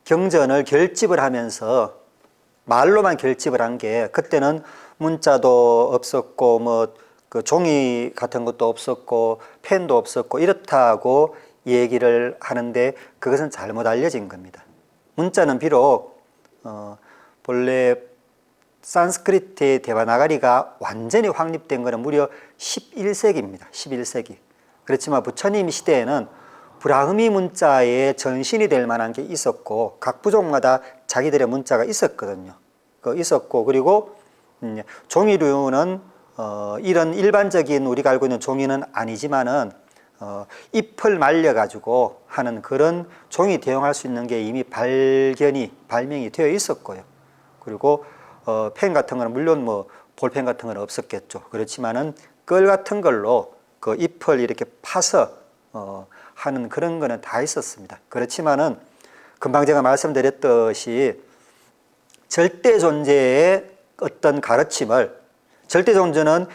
경전을 결집을 하면서 말로만 결집을 한 게, 그때는 문자도 없었고 뭐 그 종이 같은 것도 없었고 펜도 없었고 이렇다고 얘기를 하는데, 그것은 잘못 알려진 겁니다. 문자는 비록 본래 산스크리트의 데바나가리가 완전히 확립된 것은 무려 11세기입니다. 11세기. 그렇지만 부처님 시대에는 브라흐미 문자의 전신이 될 만한 게 있었고, 각 부족마다 자기들의 문자가 있었거든요. 있었고, 그리고 종이류는 이런 일반적인 우리가 알고 있는 종이는 아니지만은 잎을 말려가지고 하는 그런 종이 대용할 수 있는 게 이미 발명이 되어 있었고요. 그리고 펜 같은 거는 물론 뭐 볼펜 같은 건 없었겠죠. 그렇지만은 끌 같은 걸로 그 잎을 이렇게 파서 하는 그런 거는 다 있었습니다. 그렇지만은 금방 제가 말씀드렸듯이 절대 존재의 어떤 가르침을, 절대 존재는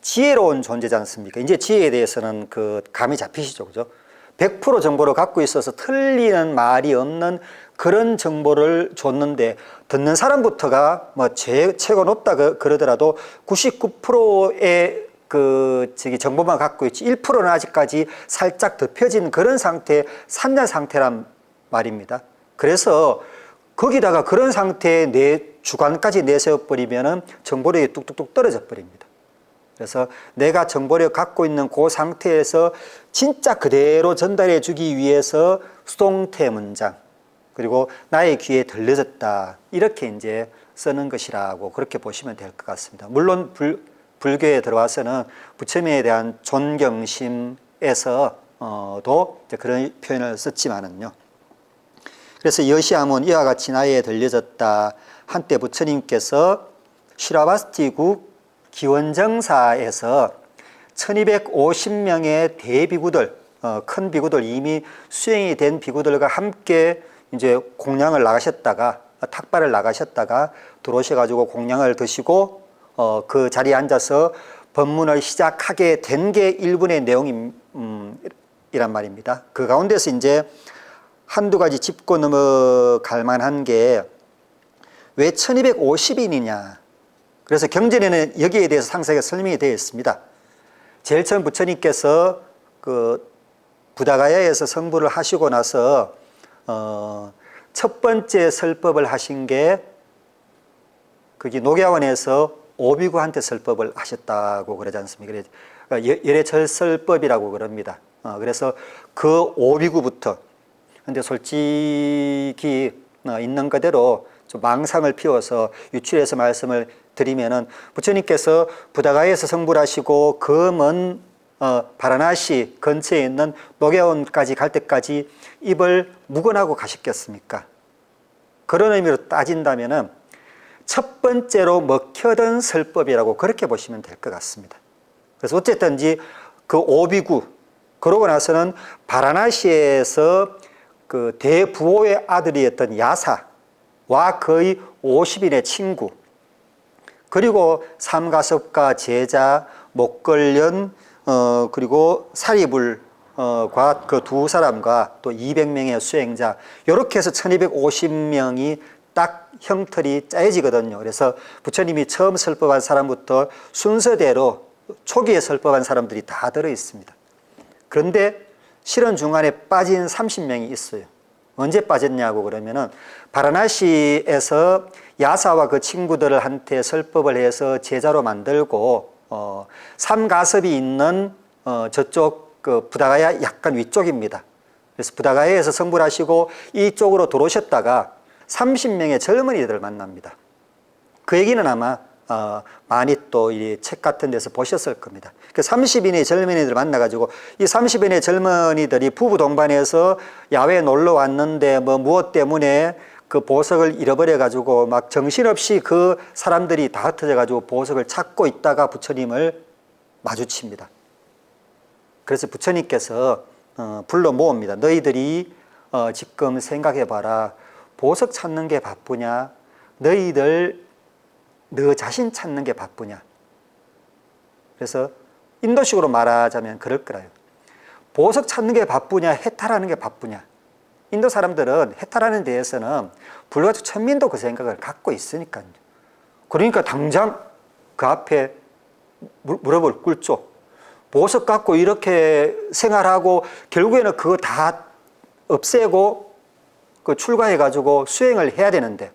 지혜로운 존재지 않습니까? 이제 지혜에 대해서는 그 감이 잡히시죠, 그죠? 100% 정보를 갖고 있어서 틀리는 말이 없는 그런 정보를 줬는데, 듣는 사람부터가 뭐 최고 높다 그러더라도 99%의 정보만 갖고 있지 1%는 아직까지 살짝 덮여진 그런 상태, 산자 상태란 말입니다. 그래서 거기다가 그런 상태에 내 주관까지 내세워버리면은 정보력이 뚝뚝뚝 떨어져 버립니다. 그래서 내가 정보력 갖고 있는 그 상태에서 진짜 그대로 전달해 주기 위해서 수동태 문장, 그리고 나의 귀에 들려졌다, 이렇게 이제 쓰는 것이라고 그렇게 보시면 될 것 같습니다. 물론 불교에 들어와서는 부처님에 대한 존경심에서 도 그런 표현을 썼지만은요. 그래서 여시함은 이와 같이 나에 들려졌다. 한때 부처님께서 시라바스티국 기원정사에서 1250명의 대비구들, 큰 비구들, 이미 수행이 된 비구들과 함께 이제 공양을 나가셨다가, 탁발을 나가셨다가 들어오셔가지고 공양을 드시고 그 자리에 앉아서 법문을 시작하게 된 게 일본의 내용이란 말입니다. 그 가운데서 이제 한두 가지 짚고 넘어갈 만한 게 왜 1250인이냐. 그래서 경전에는 여기에 대해서 상세하게 설명이 되어 있습니다. 제일 처음 부처님께서 그 부다가야에서 성불을 하시고 나서 첫 번째 설법을 하신 게 그게 녹야원에서 오비구한테 설법을 하셨다고 그러지 않습니까? 열애철설법이라고 그럽니다. 그래서 그 오비구부터, 근데 솔직히 있는 그대로 좀 망상을 피워서 유출해서 말씀을 드리면은, 부처님께서 부다가에서 성불하시고 그 먼 바라나시 근처에 있는 녹야원까지 갈 때까지 입을 묵언하고 가셨겠습니까? 그런 의미로 따진다면은 첫 번째로 먹혀든 설법이라고 그렇게 보시면 될 것 같습니다. 그래서 어쨌든지 그 오비구, 그러고 나서는 바라나시에서 그 대부호의 아들이었던 야사와 거의 50인의 친구, 그리고 삼가섭과 제자, 목걸련, 그리고 사리불과 그 두 사람과 또 200명의 수행자, 이렇게 해서 1250명이 딱 형틀이 짜여지거든요. 그래서 부처님이 처음 설법한 사람부터 순서대로 초기에 설법한 사람들이 다 들어 있습니다. 그런데 실은 중간에 빠진 30명이 있어요. 언제 빠졌냐고 그러면은, 바라나시에서 야사와 그 친구들을 한테 설법을 해서 제자로 만들고 삼가섭이 있는 저쪽 그 부다가야 약간 위쪽입니다. 그래서 부다가야에서 성불하시고 이쪽으로 들어오셨다가 30명의 젊은이들을 만납니다. 그 얘기는 아마 많이 또 이 책 같은 데서 보셨을 겁니다. 그 30인의 젊은이들을 만나가지고, 이 30인의 젊은이들이 부부 동반해서 야외에 놀러 왔는데 뭐 무엇 때문에 그 보석을 잃어버려가지고 막 정신없이 그 사람들이 다 흩어져가지고 보석을 찾고 있다가 부처님을 마주칩니다. 그래서 부처님께서 불러 모읍니다. 너희들이 지금 생각해봐라. 보석 찾는 게 바쁘냐? 너희들 너 자신 찾는 게 바쁘냐? 그래서 인도식으로 말하자면 그럴 거라요. 보석 찾는 게 바쁘냐? 해탈하는 게 바쁘냐? 인도 사람들은 해탈하는 데에서는 불가주 천민도 그 생각을 갖고 있으니까요. 그러니까 당장 그 앞에 무릎을 꿇죠. 보석 갖고 이렇게 생활하고 결국에는 그거 다 없애고 그 출가해가지고 수행을 해야 되는데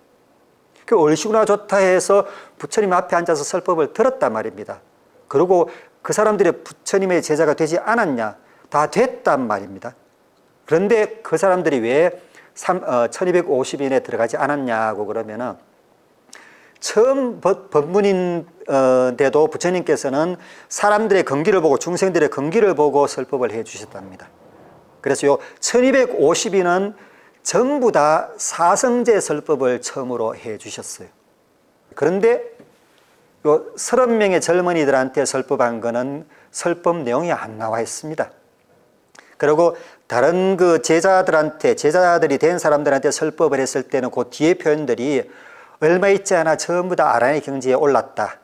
그 얼씨구나 좋다 해서 부처님 앞에 앉아서 설법을 들었단 말입니다. 그리고 그 사람들이 부처님의 제자가 되지 않았냐? 다 됐단 말입니다. 그런데 그 사람들이 왜 1250인에 들어가지 않았냐고 그러면은 처음 법문인데도 부처님께서는 사람들의 건기를 보고 중생들의 건기를 보고 설법을 해 주셨답니다. 그래서 요 1250인은 전부 다 사성제 설법을 처음으로 해 주셨어요. 그런데 요 30명의 젊은이들한테 설법한 거는 설법 내용이 안 나와 있습니다. 그리고 다른 그 제자들이 된 사람들한테 설법을 했을 때는 그 뒤에 표현들이 얼마 있지 않아 전부 다 아란의 경지에 올랐다.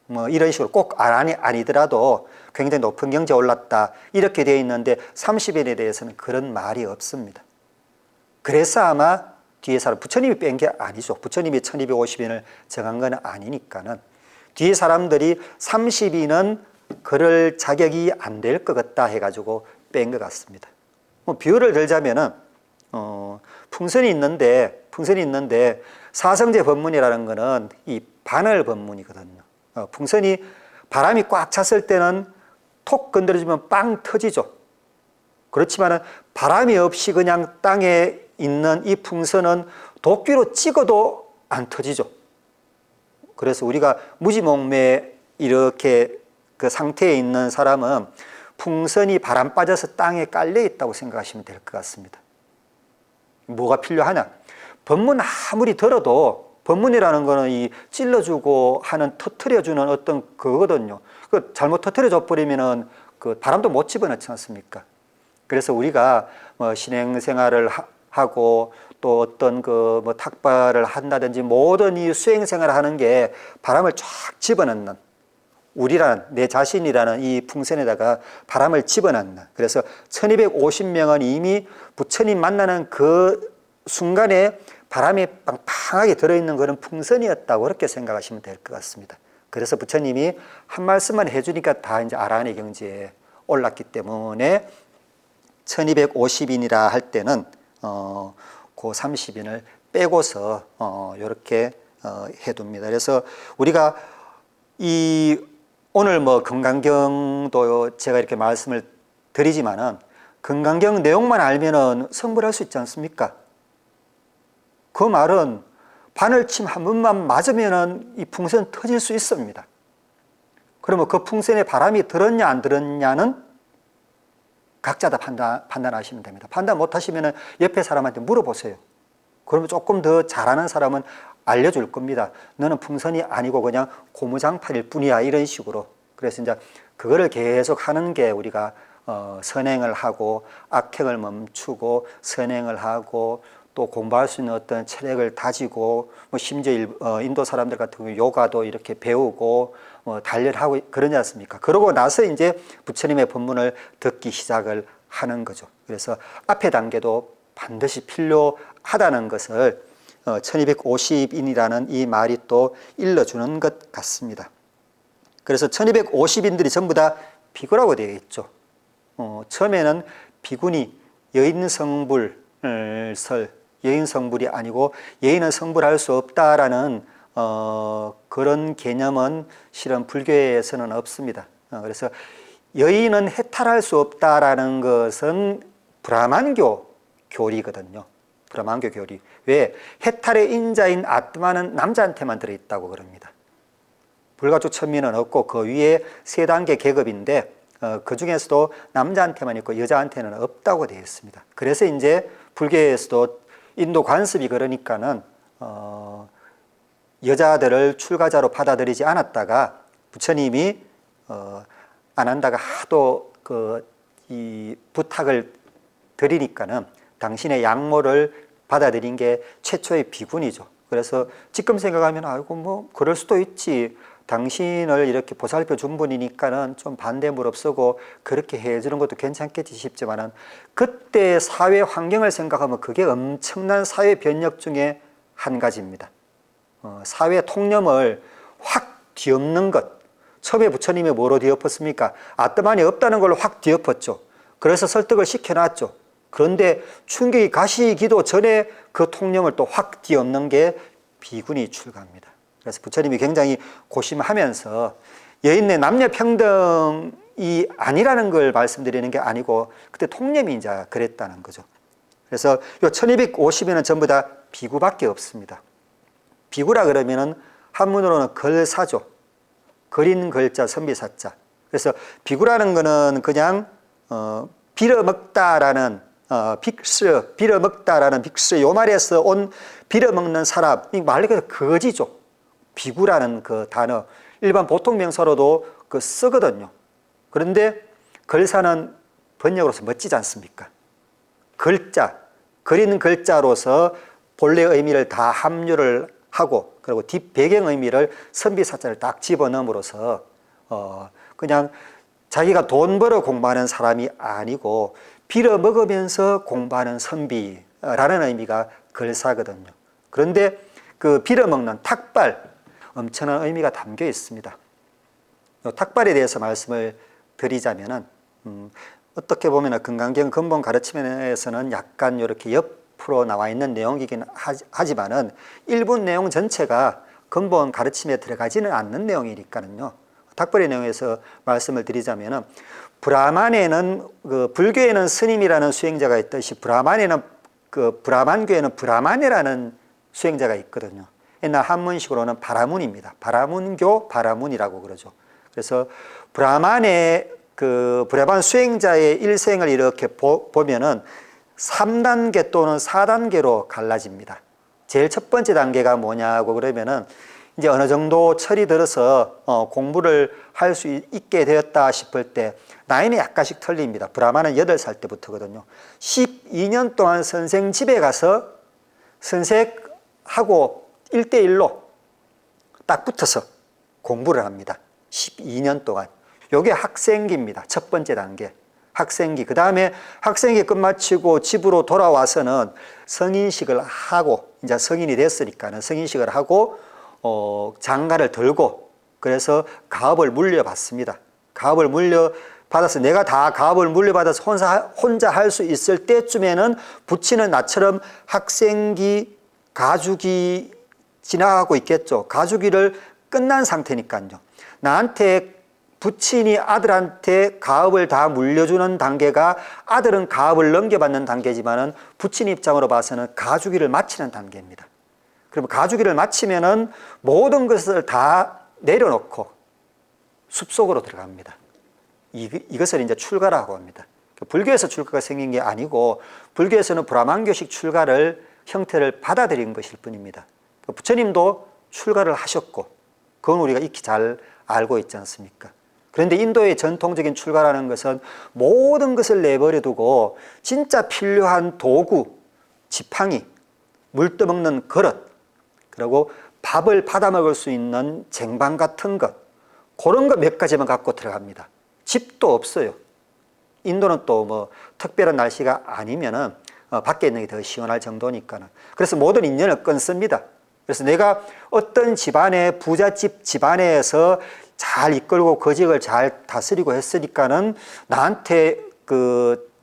뭐 이런 식으로 꼭 아란이 아니더라도 굉장히 높은 경지에 올랐다. 이렇게 되어 있는데 30인에 대해서는 그런 말이 없습니다. 그래서 아마 뒤에 사람, 부처님이 뺀 게 아니죠. 부처님이 1250인을 정한 건 아니니까는 뒤에 사람들이 30인은 그럴 자격이 안 될 것 같다 해가지고 뺀 것 같습니다. 뭐 비유를 들자면은 풍선이 있는데 사성제 법문이라는 거는 이 바늘 법문이거든요. 풍선이 바람이 꽉 찼을 때는 톡 건드려주면 빵 터지죠. 그렇지만은 바람이 없이 그냥 땅에 있는 이 풍선은 도끼로 찍어도 안 터지죠. 그래서 우리가 무지몽매 이렇게 그 상태에 있는 사람은 풍선이 바람 빠져서 땅에 깔려 있다고 생각하시면 될 것 같습니다. 뭐가 필요하냐? 법문 아무리 들어도 법문이라는 거는 이 찔러주고 하는 터트려주는 어떤 그거거든요. 그 잘못 터트려줘 버리면은 그 바람도 못 집어넣지 않습니까? 그래서 우리가 뭐 신행생활을 하고 또 어떤 그 뭐 탁발을 한다든지 모든 이 수행생활을 하는 게 바람을 쫙 집어넣는 우리란 내 자신이라는 이 풍선에다가 바람을 집어넣는 그래서 1250명은 이미 부처님 만나는 그 순간에 바람이 빵빵하게 들어있는 그런 풍선이었다고 그렇게 생각하시면 될 것 같습니다. 그래서 부처님이 한 말씀만 해주니까 다 이제 아라한의 경지에 올랐기 때문에 1250인이라 할 때는 그 30인을 빼고서 이렇게 해둡니다. 그래서 우리가 이 오늘 뭐 금강경도 제가 이렇게 말씀을 드리지만은 금강경 내용만 알면은 성불할 수 있지 않습니까? 그 말은 바늘침 한 번만 맞으면은 이 풍선 터질 수 있습니다. 그러면 그 풍선에 바람이 들었냐 안 들었냐는 각자 다 판단하시면 됩니다. 판단 못 하시면은 옆에 사람한테 물어보세요. 그러면 조금 더 잘하는 사람은 알려줄 겁니다. 너는 풍선이 아니고 그냥 고무장판일 뿐이야. 이런 식으로. 그래서 이제 그거를 계속 하는 게 우리가 선행을 하고 악행을 멈추고 선행을 하고 또 공부할 수 있는 어떤 체력을 다지고 뭐 심지어 인도 사람들 같은 경우 요가도 이렇게 배우고 단련하고 그러지 않습니까? 그러고 나서 이제 부처님의 법문을 듣기 시작을 하는 거죠. 그래서 앞에 단계도 반드시 필요하다는 것을 1250인이라는 이 말이 또 일러주는 것 같습니다. 그래서 1250인들이 전부 다 비구라고 되어 있죠. 처음에는 비구니 여인성불을 여인성불이 아니고 여인은 성불할 수 없다라는 그런 개념은 실은 불교에서는 없습니다. 그래서 여인은 해탈할 수 없다라는 것은 브라만교 교리거든요. 브라만교 교리. 왜? 해탈의 인자인 아트마는 남자한테만 들어있다고 그럽니다. 불가주 천민은 없고 그 위에 세 단계 계급인데 그 중에서도 남자한테만 있고 여자한테는 없다고 되어 있습니다. 그래서 이제 불교에서도 인도 관습이 그러니까는 여자들을 출가자로 받아들이지 않았다가 부처님이 안 한다가 하도 이 부탁을 드리니까는 당신의 양모를 받아들인 게 최초의 비군이죠. 그래서 지금 생각하면 아이고 뭐 그럴 수도 있지. 당신을 이렇게 보살펴 준 분이니까는 좀 반대 무릅쓰고 그렇게 해주는 것도 괜찮겠지 싶지만은 그때 사회 환경을 생각하면 그게 엄청난 사회 변혁 중에 한 가지입니다. 사회 통념을 확 뒤엎는 것. 처음에 부처님이 뭐로 뒤엎었습니까? 아뜨만이 없다는 걸로 확 뒤엎었죠. 그래서 설득을 시켜놨죠. 그런데 충격이 가시기도 전에 그 통념을 또 확 뒤엎는 게 비군이 출가입니다. 그래서 부처님이 굉장히 고심하면서 여인의 남녀 평등이 아니라는 걸 말씀드리는 게 아니고 그때 통념이 이제 그랬다는 거죠. 그래서 요 1250인은 전부 다 비구밖에 없습니다. 비구라 그러면은 한문으로는 걸사죠. 거린 걸자, 선비사자. 그래서 비구라는 거는 그냥 빌어먹다라는 빅스, 빌어먹다라는 빅스, 요 말에서 온 빌어먹는 사람, 이 말 그대로 거지죠. 비구라는 그 단어, 일반 보통 명사로도 그 쓰거든요. 그런데 걸사는 번역으로서 멋지지 않습니까? 걸자, 그리는 걸자로서 본래 의미를 다 함유를 하고, 그리고 뒷 배경 의미를 선비사자를 딱 집어넣음으로써 그냥 자기가 돈 벌어 공부하는 사람이 아니고 빌어먹으면서 공부하는 선비라는 의미가 걸사거든요. 그런데 그 빌어먹는 탁발, 엄청난 의미가 담겨 있습니다. 탁발에 대해서 말씀을 드리자면은 어떻게 보면 금강경 근본 가르침에서는 약간 이렇게 옆으로 나와 있는 내용이긴 하지만은 일부 내용 전체가 근본 가르침에 들어가지는 않는 내용이니까는요. 탁발의 내용에서 말씀을 드리자면은 브라만에는 그 불교에는 스님이라는 수행자가 있듯이 브라만에는 그 브라만교에는 브라만이라는 수행자가 있거든요. 옛날 한문식으로는 바라문입니다. 바라문교 바라문이라고 그러죠. 그래서 브라만의 그 브라만 수행자의 일생을 이렇게 보면은 3단계 또는 4단계로 갈라집니다. 제일 첫 번째 단계가 뭐냐고 그러면은 이제 어느 정도 철이 들어서 공부를 할 수 있게 되었다 싶을 때 나이는 약간씩 틀립니다. 브라만은 8살 때부터거든요. 12년 동안 선생 집에 가서 선생하고 1대1로 딱 붙어서 공부를 합니다. 12년 동안. 요게 학생기입니다. 첫 번째 단계. 학생기. 그 다음에 학생기 끝마치고 집으로 돌아와서는 성인식을 하고, 이제 성인이 됐으니까는 성인식을 하고, 장가를 들고, 그래서 가업을 물려받습니다. 가업을 물려받아서 내가 다 가업을 물려받아서 혼자 할 수 있을 때쯤에는 부친은 나처럼 학생기, 가주기 지나가고 있겠죠. 가주기를 끝난 상태니까요. 나한테 부친이 아들한테 가업을 다 물려주는 단계가 아들은 가업을 넘겨받는 단계지만은 부친 입장으로 봐서는 가주기를 마치는 단계입니다. 그러면 가주기를 마치면은 모든 것을 다 내려놓고 숲속으로 들어갑니다. 이것을 이제 출가라고 합니다. 불교에서 출가가 생긴 게 아니고 불교에서는 브라만교식 출가를 형태를 받아들인 것일 뿐입니다. 부처님도 출가를 하셨고 그건 우리가 익히 잘 알고 있지 않습니까? 그런데 인도의 전통적인 출가라는 것은 모든 것을 내버려 두고 진짜 필요한 도구, 지팡이, 물 떠먹는 그릇, 그리고 밥을 받아 먹을 수 있는 쟁반 같은 것, 그런 거 몇 가지만 갖고 들어갑니다. 집도 없어요. 인도는 또 뭐 특별한 날씨가 아니면은 밖에 있는 게 더 시원할 정도니까는. 그래서 모든 인연을 끊습니다. 그래서 내가 어떤 집안의 부잣집 집안에서 잘 이끌고 그 지역을 잘 다스리고 했으니까는 나한테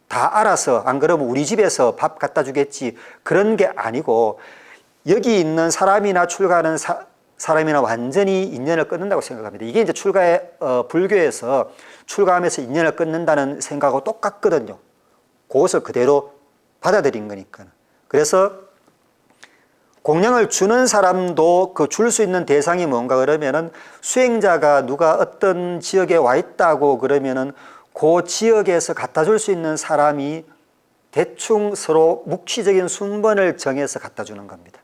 다 알아서 안 그러면 우리 집에서 밥 갖다 주겠지 그런 게 아니고 여기 있는 사람이나 출가하는 사람이나 완전히 인연을 끊는다고 생각합니다. 이게 이제 불교에서 출가하면서 인연을 끊는다는 생각하고 똑같거든요. 그것을 그대로 받아들인 거니까. 그래서 공양을 주는 사람도 그 줄 수 있는 대상이 뭔가 그러면은 수행자가 누가 어떤 지역에 와 있다고 그러면은 그 지역에서 갖다 줄 수 있는 사람이 대충 서로 묵시적인 순번을 정해서 갖다 주는 겁니다.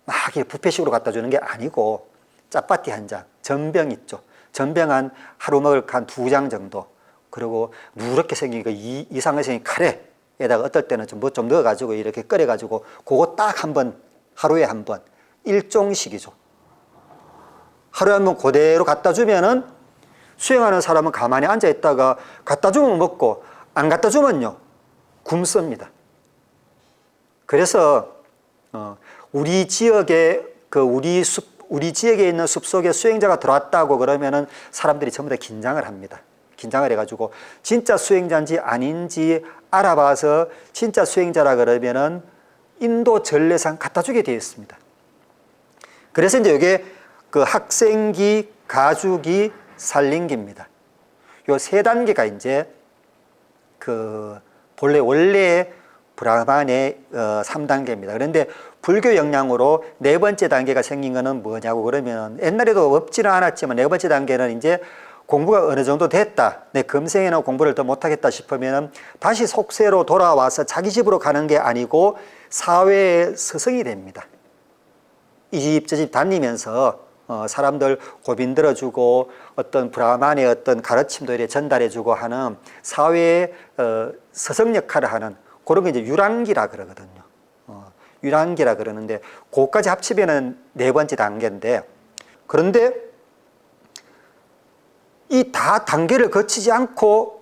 막 이렇게 뷔페식으로 갖다 주는 게 아니고 짜파티 한 장, 전병 있죠. 전병 한 하루 먹을 한 2장 정도. 그리고 누렇게 생긴 거 이상하게 생긴 카레에다가 어떨 때는 좀 넣어가지고 이렇게 끓여가지고 그거 딱 한 번, 하루에 한 번, 일종식이죠. 하루에 한 번 그대로 갖다 주면은 수행하는 사람은 가만히 앉아 있다가 갖다 주면 먹고 안 갖다 주면요 굶습니다. 그래서 우리 지역에 우리 지역에 있는 숲속에 수행자가 들어왔다고 그러면은 사람들이 전부 다 긴장을 합니다. 긴장을 해가지고 진짜 수행자인지 아닌지 알아봐서 진짜 수행자라 그러면은 인도 전례상 갖다 주게 되어 있습니다. 그래서 이제 이게 그 학생기, 가주기, 살림기입니다. 요 세 단계가 이제 그 원래 브라만의 3단계입니다. 그런데 불교 영향으로 네 번째 단계가 생긴 거는 뭐냐고 그러면 옛날에도 없지는 않았지만 네 번째 단계는 이제 공부가 어느 정도 됐다. 내 금생에는 공부를 더 못하겠다 싶으면 다시 속세로 돌아와서 자기 집으로 가는 게 아니고 사회의 스승이 됩니다. 이 집 저 집 다니면서 사람들 고빈 들어주고 어떤 브라만의 어떤 가르침도 이렇게 전달해주고 하는 사회의 스승 역할을 하는 그런 게 이제 유랑기라 그러거든요. 유랑기라 그러는데 그것까지 합치면은 네 번째 단계인데 그런데 이 다 단계를 거치지 않고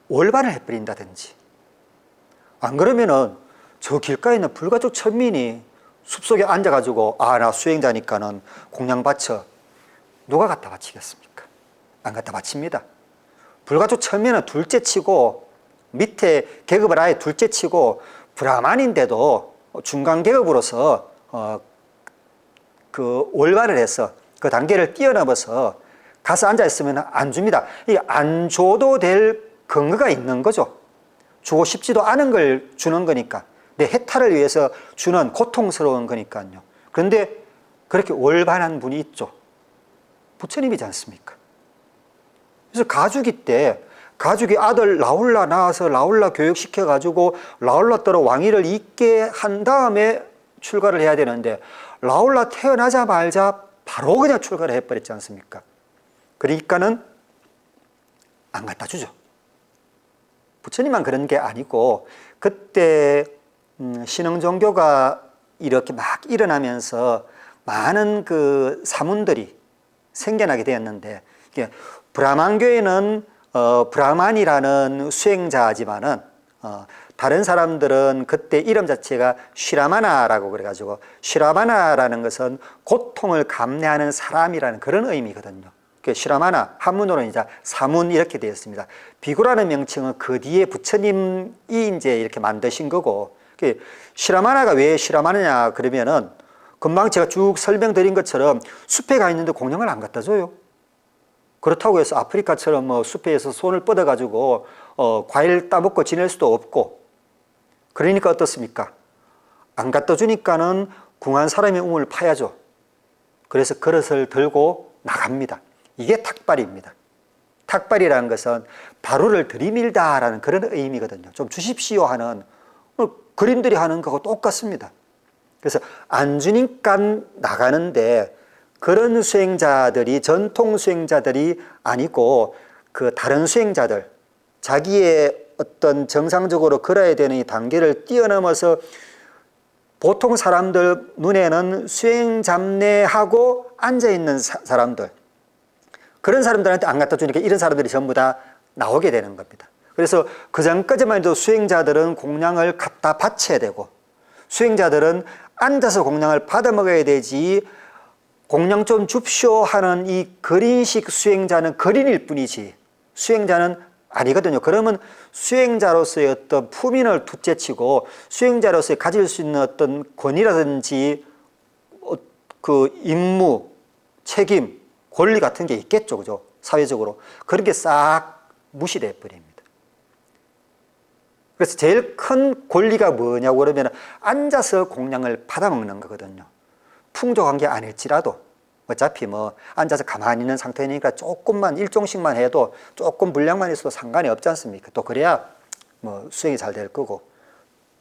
월반을 해버린다든지 안 그러면은 저 길가에 있는 불가족 천민이 숲속에 앉아가지고 나 수행자니까는 공양 바쳐 누가 갖다 바치겠습니까? 안 갖다 바칩니다. 불가족 천민은 둘째 치고 밑에 계급을 아예 둘째 치고 브라만인데도 중간 계급으로서 그 월반을 해서 그 단계를 뛰어넘어서 가서 앉아 있으면 안 줍니다. 이게 안 줘도 될 근거가 있는 거죠. 주고 싶지도 않은 걸 주는 거니까. 내 해탈을 위해서 주는 고통스러운 거니까요. 그런데 그렇게 월반한 분이 있죠. 부처님이지 않습니까? 그래서 가주기 때 가죽이 아들 라울라 낳아서 라울라 교육시켜가지고 라울라 따라 왕위를 잇게 한 다음에 출가를 해야 되는데 라울라 태어나자마자 바로 그냥 출가를 해버렸지 않습니까? 그러니까는 안 갖다 주죠. 부처님만 그런 게 아니고 그때 신흥종교가 이렇게 막 일어나면서 많은 그 사문들이 생겨나게 되었는데 브라만교회는 브라만이라는 수행자지만은 다른 사람들은 그때 이름 자체가 쉬라마나라고 그래가지고 쉬라마나라는 것은 고통을 감내하는 사람이라는 그런 의미거든요. 쉬라마나 한문으로는 이제 사문 이렇게 되어 있습니다. 비구라는 명칭은 그 뒤에 부처님이 이제 이렇게 만드신 거고 쉬라마나가 왜 쉬라마나냐 그러면은 금방 제가 쭉 설명드린 것처럼 숲에 가 있는데 공양을 안 갖다 줘요. 그렇다고 해서 아프리카처럼 뭐 숲에서 손을 뻗어가지고 과일 따먹고 지낼 수도 없고 그러니까 어떻습니까? 안 갖다 주니까는 궁한 사람의 우물 파야죠. 그래서 그릇을 들고 나갑니다. 이게 탁발입니다. 탁발이라는 것은 바루를 들이밀다라는 그런 의미거든요. 좀 주십시오 하는 그림들이 하는 거하고 똑같습니다. 그래서 안 주니까 나가는데 그런 수행자들이 전통 수행자들이 아니고 그 다른 수행자들 자기의 어떤 정상적으로 걸어야 되는 이 단계를 뛰어넘어서 보통 사람들 눈에는 수행 잡내하고 앉아있는 사람들 그런 사람들한테 안 갖다 주니까 이런 사람들이 전부 다 나오게 되는 겁니다. 그래서 그 전까지만 해도 수행자들은 공양을 갖다 바쳐야 되고 수행자들은 앉아서 공양을 받아 먹어야 되지 공양 좀 줍쇼 하는 이 거린식 수행자는 거린일 뿐이지 수행자는 아니거든요. 그러면 수행자로서의 어떤 품인을 둘째치고 수행자로서의 가질 수 있는 어떤 권위라든지 그 임무, 책임, 권리 같은 게 있겠죠. 그죠? 사회적으로. 그런 게 싹 무시돼 버립니다. 그래서 제일 큰 권리가 뭐냐고 그러면 앉아서 공양을 받아먹는 거거든요. 풍족한 게 아닐지라도 어차피 뭐 앉아서 가만히 있는 상태니까 조금만 일종씩만 해도 조금 분량만 있어도 상관이 없지 않습니까? 또 그래야 뭐 수행이 잘 될 거고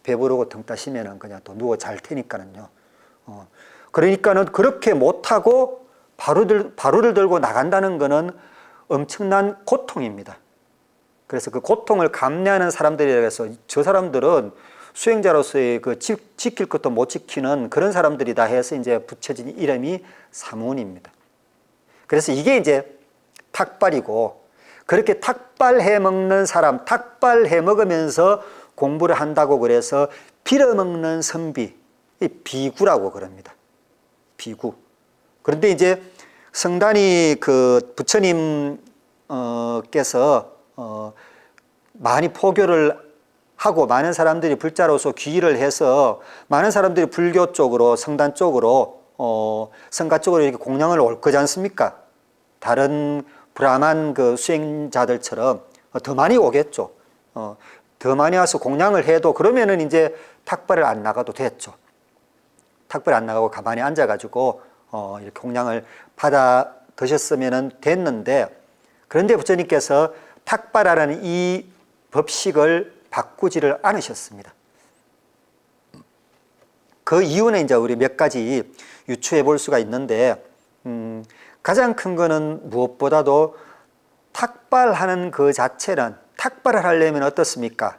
배부르고 등 따시면은 그냥 또 누워 잘 테니까는요. 그러니까는 그렇게 못하고 바루를 들고 나간다는 거는 엄청난 고통입니다. 그래서 그 고통을 감내하는 사람들이라 해서 저 사람들은 수행자로서의 그 지킬 것도 못 지키는 그런 사람들이다 해서 이제 붙여진 이름이 사문입니다. 그래서 이게 이제 탁발이고, 그렇게 탁발해 먹는 사람, 탁발해 먹으면서 공부를 한다고 그래서 빌어먹는 선비, 이 비구라고 그럽니다. 비구. 그런데 이제 성단이 그 부처님께서 많이 포교를 하고 많은 사람들이 불자로서 귀의를 해서 많은 사람들이 불교 쪽으로, 성단 쪽으로, 성가 쪽으로 이렇게 공양을 올 거지 않습니까? 다른 브라만 그 수행자들처럼 더 많이 오겠죠. 더 많이 와서 공양을 해도 그러면은 이제 탁발을 안 나가도 됐죠. 탁발 안 나가고 가만히 앉아가지고 이렇게 공양을 받아 드셨으면 됐는데, 그런데 부처님께서 탁발하라는 이 법식을 바꾸지를 않으셨습니다. 그 이유는 이제 우리 몇 가지 유추해 볼 수가 있는데, 가장 큰 거는 무엇보다도 탁발하는 그 자체는, 탁발을 하려면 어떻습니까?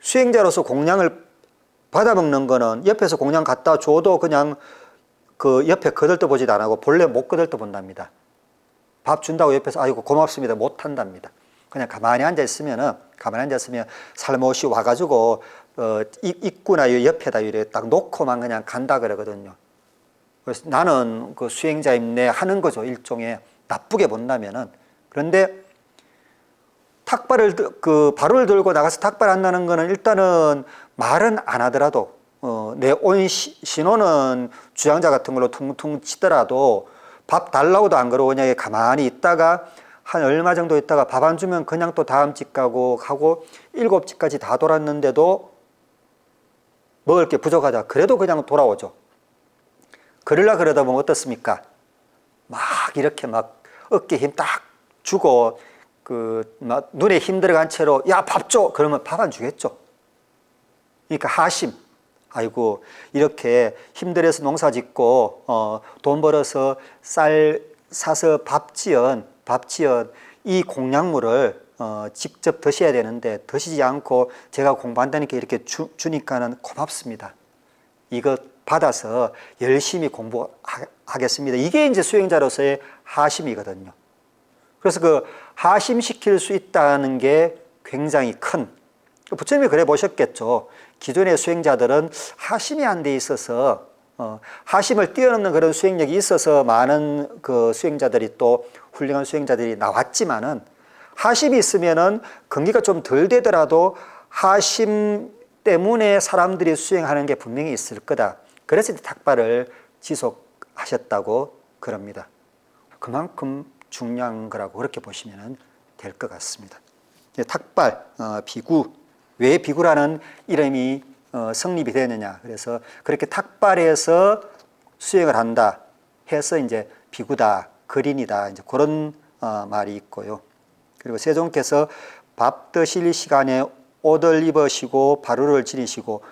수행자로서 공양을 받아먹는 거는 옆에서 공양 갖다 줘도 그냥 그 옆에 거들떠 보지도 안 하고 본래 못 거들떠 본답니다. 밥 준다고 옆에서 아이고 고맙습니다 못 한답니다. 그냥 가만히 앉아있으면 살못이 와가지고 입구나 옆에다 이렇게 딱 놓고만 그냥 간다 그러거든요. 그래서 나는 그 수행자임내 하는 거죠. 일종의 나쁘게 본다면은. 그런데 탁발을 그 바로를 들고 나가서 탁발 한다는 거는 일단은 말은 안 하더라도 내 온 신호는 주장자 같은 걸로 퉁퉁 치더라도 밥 달라고도 안 그러고 가만히 있다가 한 얼마 정도 있다가 밥 안 주면 그냥 또 다음 집 가고 7집까지 다 돌았는데도 먹을 게 부족하다. 그래도 그냥 돌아오죠. 그러다 보면 어떻습니까? 막 이렇게 막 어깨에 힘 딱 주고 막 눈에 힘 들어간 채로 야, 밥 줘! 그러면 밥 안 주겠죠. 그러니까 하심. 아이고, 이렇게 힘들어서 농사 짓고, 돈 벌어서 쌀 사서 밥 지은 이 공약물을 직접 드셔야 되는데 드시지 않고 제가 공부한다니까 이렇게 주니까는 고맙습니다. 이거 받아서 열심히 공부하겠습니다. 이게 이제 수행자로서의 하심이거든요. 그래서 그 하심시킬 수 있다는 게 굉장히 큰, 부처님이 그래 보셨겠죠. 기존의 수행자들은 하심이 안 돼 있어서 하심을 뛰어넘는 그런 수행력이 있어서 많은 그 수행자들이 또 훌륭한 수행자들이 나왔지만은 하심이 있으면은 근기가 좀 덜 되더라도 하심 때문에 사람들이 수행하는 게 분명히 있을 거다. 그래서 탁발을 지속하셨다고 그럽니다. 그만큼 중요한 거라고 그렇게 보시면 될 것 같습니다. 탁발, 비구, 왜 비구라는 이름이 성립이 되느냐. 그래서 그렇게 탁발해서 수행을 한다 해서 이제 비구다, 거린이다, 이제 그런 말이 있고요. 그리고 세종께서 밥 드실 시간에 옷을 입으시고 바루를 지니시고,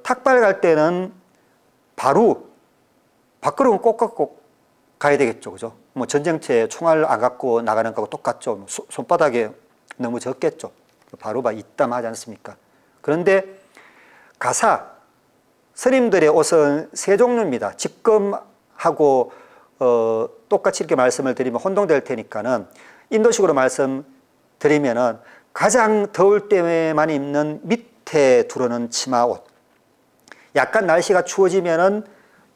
탁발 갈 때는 바루, 밥그릇은 꼭 가야 되겠죠. 그죠? 뭐 전쟁터에 총알 안 갖고 나가는 거하고 똑같죠. 손바닥에 너무 적겠죠. 바루가 있담하지 않습니까? 그런데 가사, 스님들의 옷은 세 종류입니다. 직검하고 똑같이 이렇게 말씀을 드리면 혼동될 테니까는 인도식으로 말씀드리면은 가장 더울 때만 입는 밑에 두르는 치마 옷. 약간 날씨가 추워지면은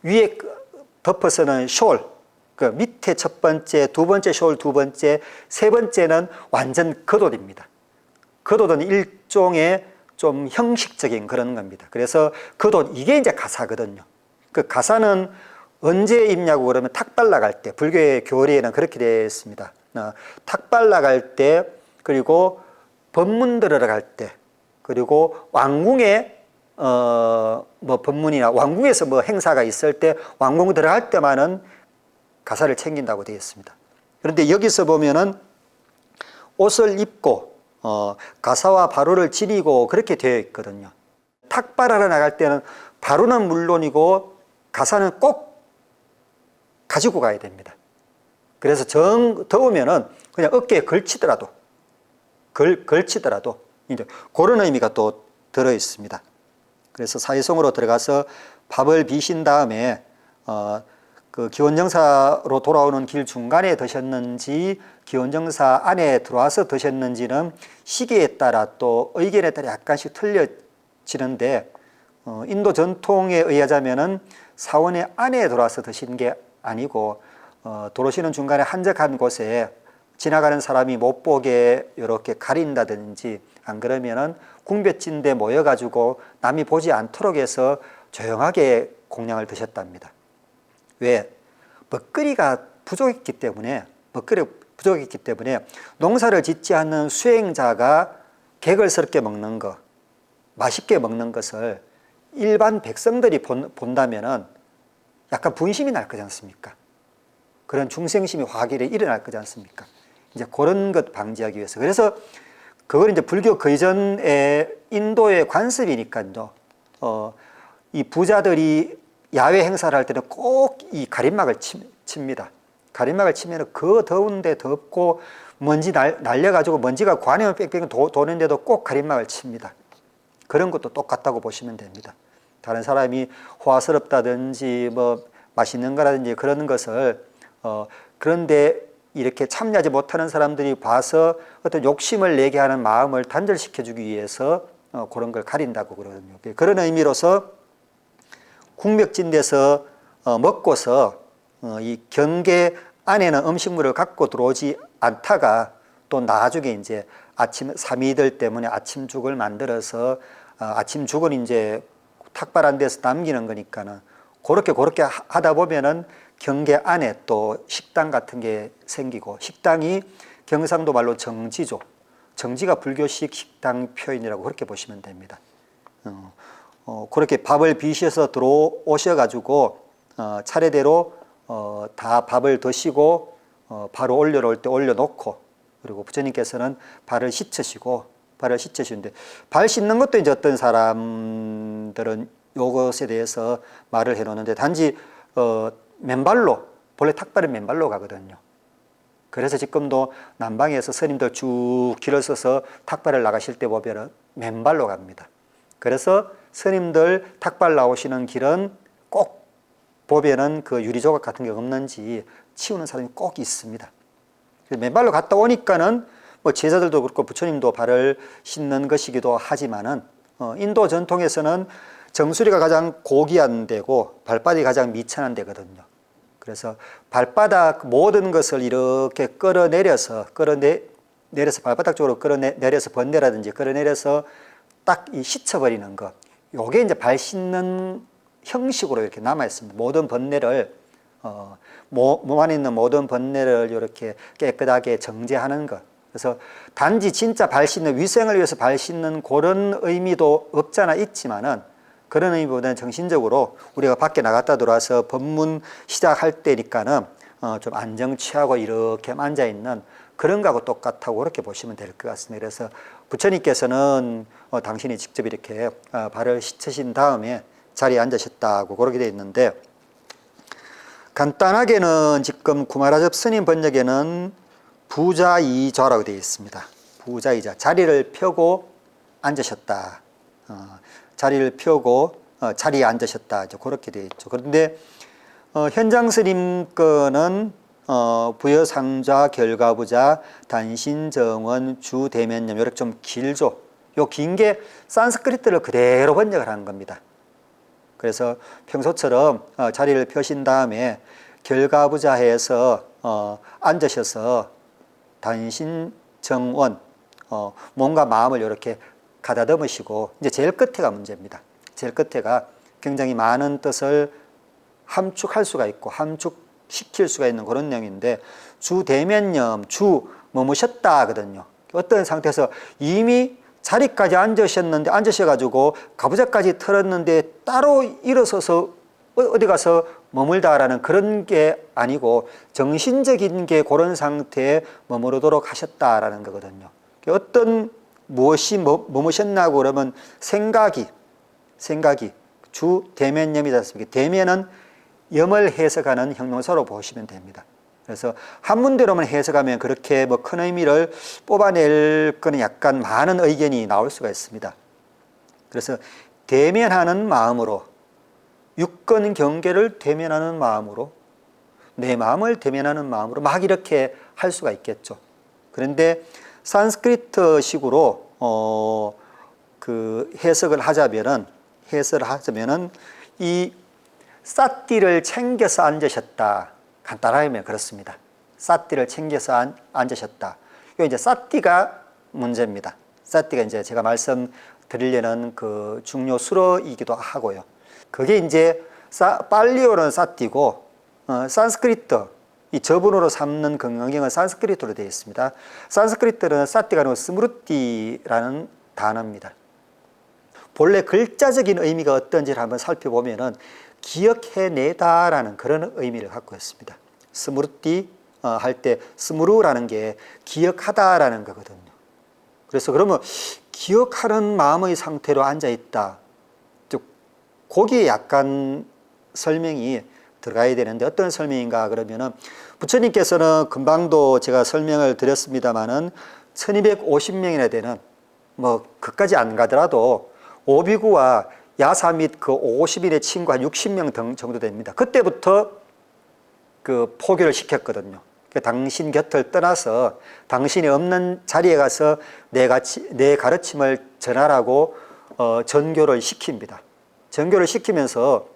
위에 덮어서는 숄. 그 밑에 첫 번째, 두 번째 숄 두 번째, 세 번째는 완전 겉옷입니다. 겉옷은 일종의 좀 형식적인 그런 겁니다. 그래서 겉옷, 이게 이제 가사거든요. 그 가사는 언제 입냐고 그러면 탁발 나갈 때, 불교의 교리에는 그렇게 되어 있습니다. 탁발 나갈 때, 그리고 법문 들으러 때, 그리고 왕궁에 뭐 법문이나 왕궁에서 뭐 행사가 있을 때 왕궁 들어갈 때만은 가사를 챙긴다고 되어 있습니다. 그런데 여기서 보면은 옷을 입고 가사와 바루를 지니고 그렇게 되어 있거든요. 탁발하러 나갈 때는 바루는 물론이고 가사는 꼭 가지고 가야 됩니다. 그래서 더우면은 그냥 어깨에 걸치더라도 이제 그런 의미가 또 들어 있습니다. 그래서 사회성으로 들어가서 밥을 비신 다음에 그 기원정사로 돌아오는 길 중간에 드셨는지 기원정사 안에 들어와서 드셨는지는 시기에 따라 또 의견에 따라 약간씩 틀려지는데 인도 전통에 의하자면은 사원의 안에 들어와서 드신 게 아니고 들어오시는 중간에 한적한 곳에 지나가는 사람이 못 보게 이렇게 가린다든지 안 그러면은 궁別진데 모여가지고 남이 보지 않도록 해서 조용하게 공양을 드셨답니다. 왜? 먹거리가 부족했기 때문에 농사를 짓지 않는 수행자가 개걸스럽게 먹는 것, 맛있게 먹는 것을 일반 백성들이 본다면은 약간 분심이 날 거지 않습니까? 그런 중생심이 화길에 일어날 거지 않습니까? 이제 그런 것 방지하기 위해서. 그래서 그걸 이제 불교 그 이전에 인도의 관습이니까요. 이 부자들이 야외 행사를 할 때는 꼭 이 가림막을 칩니다. 가림막을 치면 그 더운데 덥고 먼지 날려가지고 먼지가 관에만 빽빽 도는데도 꼭 가림막을 칩니다. 그런 것도 똑같다고 보시면 됩니다. 다른 사람이 호화스럽다든지 뭐 맛있는 거라든지 그런 것을 그런데 이렇게 참여하지 못하는 사람들이 봐서 어떤 욕심을 내게 하는 마음을 단절시켜주기 위해서 그런 걸 가린다고 그러거든요. 그런 의미로서 궁벽진대에서 먹고서 이 경계 안에는 음식물을 갖고 들어오지 않다가 또 나중에 이제 아침 사미들 때문에 아침죽을 만들어서 아침죽은 이제 탁발한 데서 남기는 거니까는 그렇게 하다 보면은 경계 안에 또 식당 같은 게 생기고 식당이 경상도 말로 정지죠. 정지가 불교식 식당 표현이라고 그렇게 보시면 됩니다. 그렇게 밥을 비셔서 들어오셔가지고 차례대로 다 밥을 드시고 바로 올려놓을 때 올려놓고 그리고 부처님께서는 발을 씻으시는데 발 씻는 것도 이제 어떤 사람들은 요것에 대해서 말을 해놓는데 단지 맨발로 본래 탁발은 맨발로 가거든요. 그래서 지금도 남방에서 스님들 쭉 길을 서서 탁발을 나가실 때 보면 맨발로 갑니다. 그래서 스님들 탁발 나오시는 길은 꼭 보면은 그 유리조각 같은 게 없는지 치우는 사람이 꼭 있습니다. 맨발로 갔다 오니까는 뭐 제자들도 그렇고 부처님도 발을 씻는 것이기도 하지만은 인도 전통에서는 정수리가 가장 고귀한 데고 발바닥이 가장 미천한 데거든요. 그래서 발바닥 모든 것을 이렇게 끌어내려서 발바닥 쪽으로 끌어내려서 번뇌라든지 끌어내려서 딱 이 씻어버리는 것. 요게 이제 발 씻는 형식으로 이렇게 남아 있습니다. 모든 번뇌를 몸 안에 있는 모든 번뇌를 이렇게 깨끗하게 정제하는 것. 그래서 단지 진짜 발 씻는 위생을 위해서 발 씻는 그런 의미도 없잖아 있지만은 그런 의미보다는 정신적으로 우리가 밖에 나갔다 들어와서 법문 시작할 때니까는 좀 안정 취하고 이렇게 앉아 있는 그런 거하고 똑같다고 그렇게 보시면 될 것 같습니다. 그래서 부처님께서는 당신이 직접 이렇게 발을 씻으신 다음에 자리에 앉으셨다고 그렇게 되어 있는데 간단하게는 지금 구마라접 스님 번역에는 부자이좌라고 되어 있습니다. 부자이좌 자리를 펴고 앉으셨다. 자리를 펴고 자리에 앉으셨다. 그렇게 되어 있죠. 그런데 현장 스님 거는 부여상좌 결가부자 단신정원 주대면념 이렇게 좀 길죠. 요 긴 게 산스크리트를 그대로 번역을 하는 겁니다. 그래서 평소처럼 자리를 펴신 다음에 결가부자해서 앉으셔서 단신정원 몸과 마음을 이렇게 가다듬으시고 이제 제일 끝에가 문제입니다. 제일 끝에가 굉장히 많은 뜻을 함축할 수가 있고 함축시킬 수가 있는 그런 내용인데 주대면념 주 머무셨다 하거든요. 어떤 상태에서 이미 자리까지 앉으셔가지고 가부좌까지 털었는데 따로 일어서서 어디 가서 머물다라는 그런 게 아니고 정신적인 게 그런 상태에 머무르도록 하셨다라는 거거든요. 어떤 무엇이 머무셨나고 그러면 생각이 주 대면념이지 않습니까? 대면은 염을 해석하는 형용사로 보시면 됩니다. 그래서 한문대로만 해석하면 그렇게 뭐 큰 의미를 뽑아낼 거는 약간 많은 의견이 나올 수가 있습니다. 그래서 대면하는 마음으로 육건 경계를 대면하는 마음으로 내 마음을 대면하는 마음으로 막 이렇게 할 수가 있겠죠. 그런데 산스크리트식으로 그 해석을 하자면은 이 사띠를 챙겨서 앉으셨다. 간단하게 하면 그렇습니다. 사띠를 챙겨서 앉으셨다. 이 이제 사띠가 문제입니다. 사띠가 이제 제가 말씀드리려는 그 중요 수로이기도 하고요. 그게 이제 팔리어는 사띠고 산스크리트 이 저분으로 삼는 경영은 산스크리트로 되어 있습니다. 산스크리트는 사띠가 아니고 스무르띠라는 단어입니다. 본래 글자적인 의미가 어떤지를 한번 살펴보면은 기억해내다라는 그런 의미를 갖고 있습니다. 스무르띠 할 때 스무르라는 게 기억하다라는 거거든요. 그래서 그러면 기억하는 마음의 상태로 앉아있다. 거기에 약간 설명이 들어가야 되는데 어떤 설명인가 그러면은 부처님께서는 금방도 제가 설명을 드렸습니다마는 1250명이나 되는 뭐 그까지 안 가더라도 오비구와 야사 및 그 50인의 친구 한 60명 정도 됩니다. 그때부터 그 포교를 시켰거든요. 당신 곁을 떠나서 당신이 없는 자리에 가서 내 가르침을 전하라고 전교를 시킵니다. 전교를 시키면서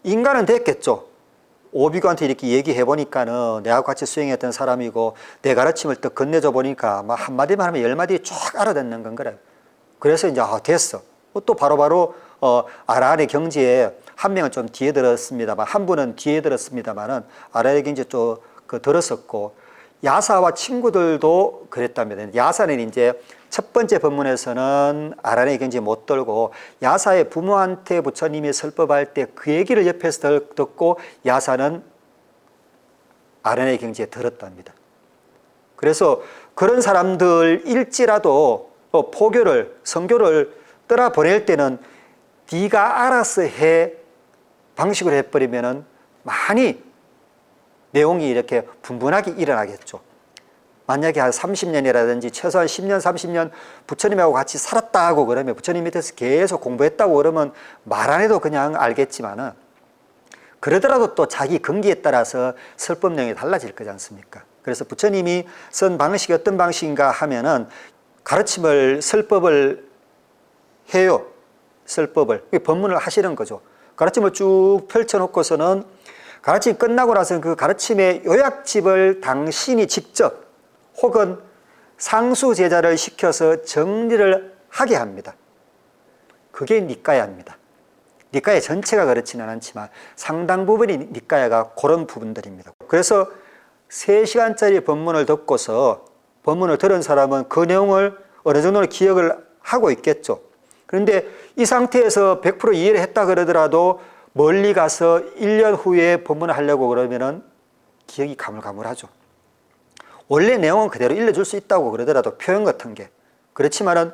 인간은 됐겠죠. 오비구한테 이렇게 얘기해 보니까는 내가 같이 수행했던 사람이고 내 가르침을 또 건네줘 보니까 막 한마디만 하면 10마디 쫙 알아듣는 건 그래요. 그래서 이제 됐어. 또 바로바로 아라한의 경지에 한 명은 좀 뒤에 들었습니다만 한 분은 뒤에 들었습니다만은 아라한의 경지에 좀 들었었고 야사와 친구들도 그랬답니다. 야사는 이제 첫 번째 법문에서는 아라한의 경지에 못 들고 야사의 부모한테 부처님이 설법할 때 그 얘기를 옆에서 듣고 야사는 아라한의 경지에 들었답니다. 그래서 그런 사람들일지라도 포교를 성교를 떠나 보낼 때는 네가 알아서 해 방식으로 해버리면은 많이 내용이 이렇게 분분하게 일어나겠죠. 만약에 한 30년이라든지 최소한 10년, 30년 부처님하고 같이 살았다 하고 그러면 부처님 밑에서 계속 공부했다고 그러면 말 안 해도 그냥 알겠지만은 그러더라도 또 자기 근기에 따라서 설법 내용이 달라질 거지 않습니까? 그래서 부처님이 쓴 방식이 어떤 방식인가 하면은 가르침을 설법을 해요. 설법을. 법문을 하시는 거죠. 가르침을 쭉 펼쳐놓고서는 가르침이 끝나고 나서는 그 가르침의 요약집을 당신이 직접 혹은 상수 제자를 시켜서 정리를 하게 합니다. 그게 니까야입니다. 니까야 전체가 그렇지는 않지만 상당 부분이 니까야가 그런 부분들입니다. 그래서 3시간짜리 법문을 듣고서 법문을 들은 사람은 그 내용을 어느 정도는 기억을 하고 있겠죠. 그런데 이 상태에서 100% 이해를 했다 그러더라도 멀리 가서 1년 후에 법문을 하려고 그러면은 기억이 가물가물하죠. 원래 내용은 그대로 일러줄 수 있다고 그러더라도 표현 같은 게. 그렇지만은